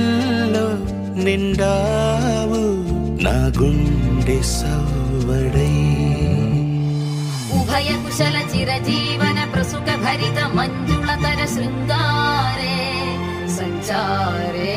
గుండెల్లో నిండావు నా గుండె సవ్వడై. ఉభయ కుశల చిరజీవన ప్రసుక భరిత మంజుళతర శృంగారే సంచారే.